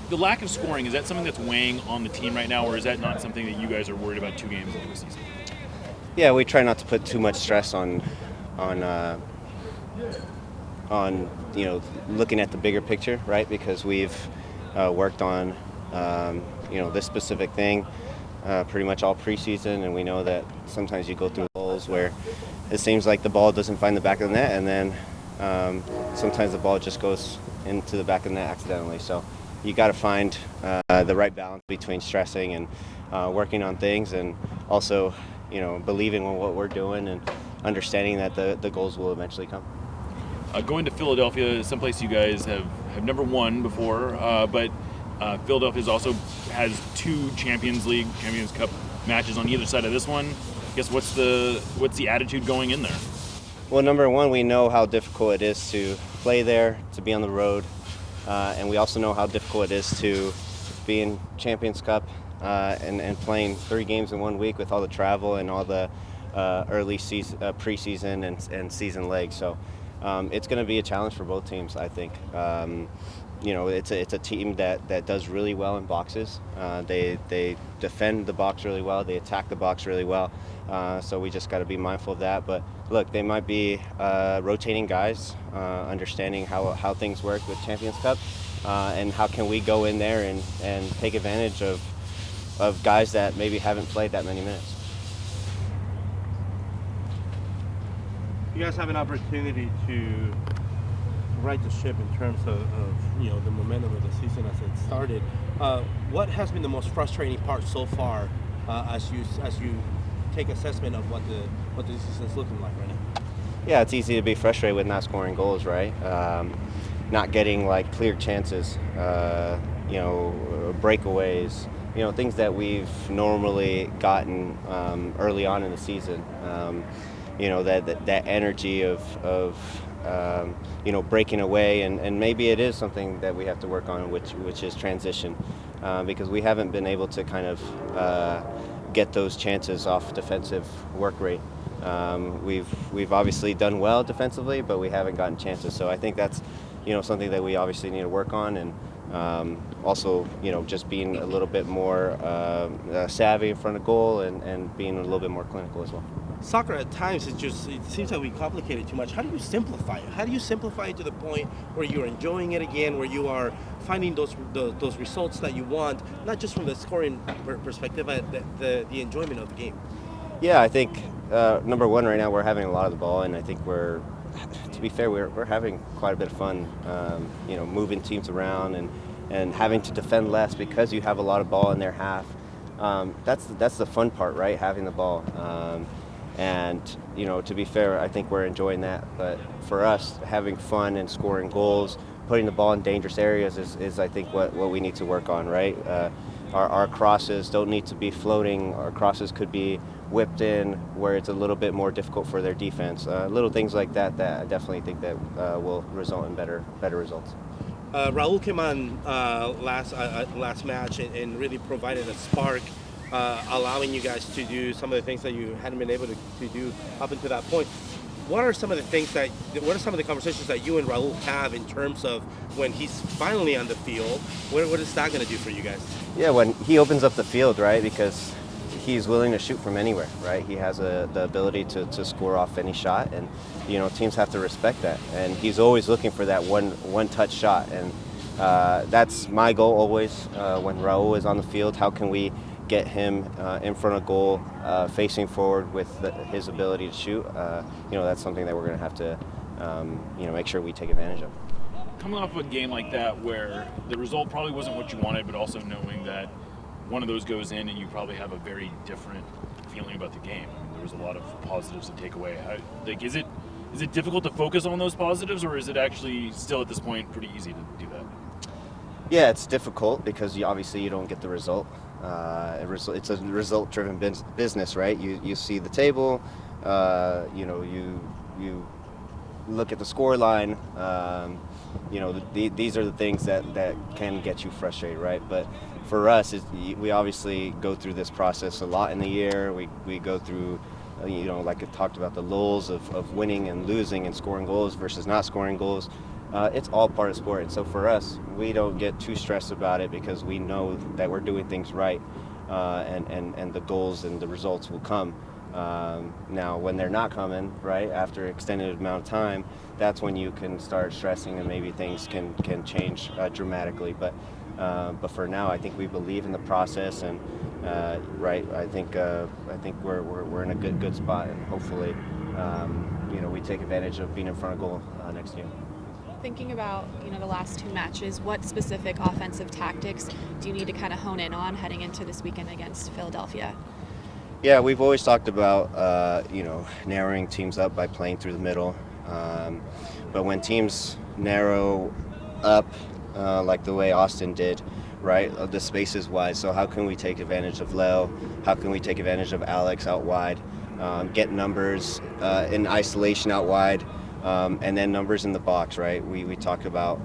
the lack of scoring, is that something that's weighing on the team right now, or is that not something that you guys are worried about 2 games into the season? Yeah, we try not to put too much stress on looking at the bigger picture, right? Because we've worked on this specific thing pretty much all preseason, and we know that sometimes you go through goals where it seems like the ball doesn't find the back of the net, and then sometimes the ball just goes into the back of the net accidentally. So you got to find the right balance between stressing and working on things, and also believing in what we're doing and understanding that the goals will eventually come. Going to Philadelphia, someplace you guys have never won before, but Philadelphia also has 2 Champions Cup matches on either side of this one. I guess what's the attitude going in there? Well, number one, we know how difficult it is to play there, to be on the road, and we also know how difficult it is to be in Champions Cup and playing 3 games in 1 week with all the travel and all the early season, preseason and season legs. So it's going to be a challenge for both teams, I think. It's a team that does really well in boxes. They defend the box really well. They attack the box really well. So we just got to be mindful of that. But look, they might be rotating guys, understanding how things work with Champions Cup, and how can we go in there and take advantage of guys that maybe haven't played that many minutes. You guys have an opportunity to right the ship in terms of the momentum of the season as it started. What has been the most frustrating part so far as you take assessment of what the season is looking like right now? Yeah, it's easy to be frustrated with not scoring goals, right? Not getting clear chances, breakaways, things that we've normally gotten early on in the season. That energy of breaking away, and maybe it is something that we have to work on, which is transition, because we haven't been able to kind of get those chances off defensive work rate. We've obviously done well defensively, but we haven't gotten chances. So I think that's something that we obviously need to work on, and also just being a little bit more savvy in front of goal and being a little bit more clinical as well. Soccer at times it seems like we complicate it too much. How do you simplify it? How do you simplify it to the point where you're enjoying it again, where you are finding those results that you want, not just from the scoring perspective, but the enjoyment of the game? Yeah, I think number one right now we're having a lot of the ball, and I think to be fair, we're having quite a bit of fun, moving teams around and having to defend less because you have a lot of ball in their half. That's the fun part, right? Having the ball. And to be fair, I think we're enjoying that. But for us, having fun and scoring goals, putting the ball in dangerous areas is I think what we need to work on, right? Our crosses don't need to be floating. Our crosses could be whipped in where it's a little bit more difficult for their defense. Little things like that I definitely think that will result in better results. Raul came on last match and really provided a spark, allowing you guys to do some of the things that you hadn't been able to do up until that point. What are some of the conversations that you and Raul have in terms of when he's finally on the field? What is that going to do for you guys? Yeah, when he opens up the field, right, because he's willing to shoot from anywhere, right? He has the ability to score off any shot, and teams have to respect that. And he's always looking for that one touch shot, and that's my goal always when Raul is on the field. How can we get him in front of goal, facing forward with his ability to shoot? That's something that we're going to have to make sure we take advantage of. Coming off of a game like that where the result probably wasn't what you wanted, but also knowing that one of those goes in and you probably have a very different feeling about the game. I mean, there was a lot of positives to take away. Is it difficult to focus on those positives, or is it actually still at this point pretty easy to do that? Yeah, it's difficult because obviously you don't get the result. It's a result-driven business, right? You see the table, you look at the score line. These are the things that can get you frustrated, right? But for us, we obviously go through this process a lot in the year. We go through, like I talked about, the lulls of winning and losing and scoring goals versus not scoring goals. it's all part of sport. And so for us, we don't get too stressed about it because we know that we're doing things right, and the goals and the results will come. Now, when they're not coming, right, after an extended amount of time, that's when you can start stressing and maybe things can change dramatically. But for now, I think we believe in the process, and right, I think we're in a good spot, and hopefully, we take advantage of being in front of goal next year. Thinking about the last two matches, what specific offensive tactics do you need to kind of hone in on heading into this weekend against Philadelphia? Yeah, we've always talked about narrowing teams up by playing through the middle, but when teams narrow up like the way Austin did, right, the space is wide. So how can we take advantage of Leo? How can we take advantage of Alex out wide? Get numbers in isolation out wide, and then numbers in the box, right? We talked about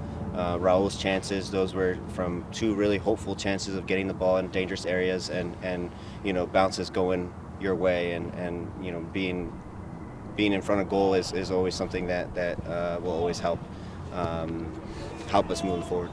Raul's chances. Those were from two really hopeful chances of getting the ball in dangerous areas, and bounces going your way, and being in front of goal is always something that will always help us moving forward.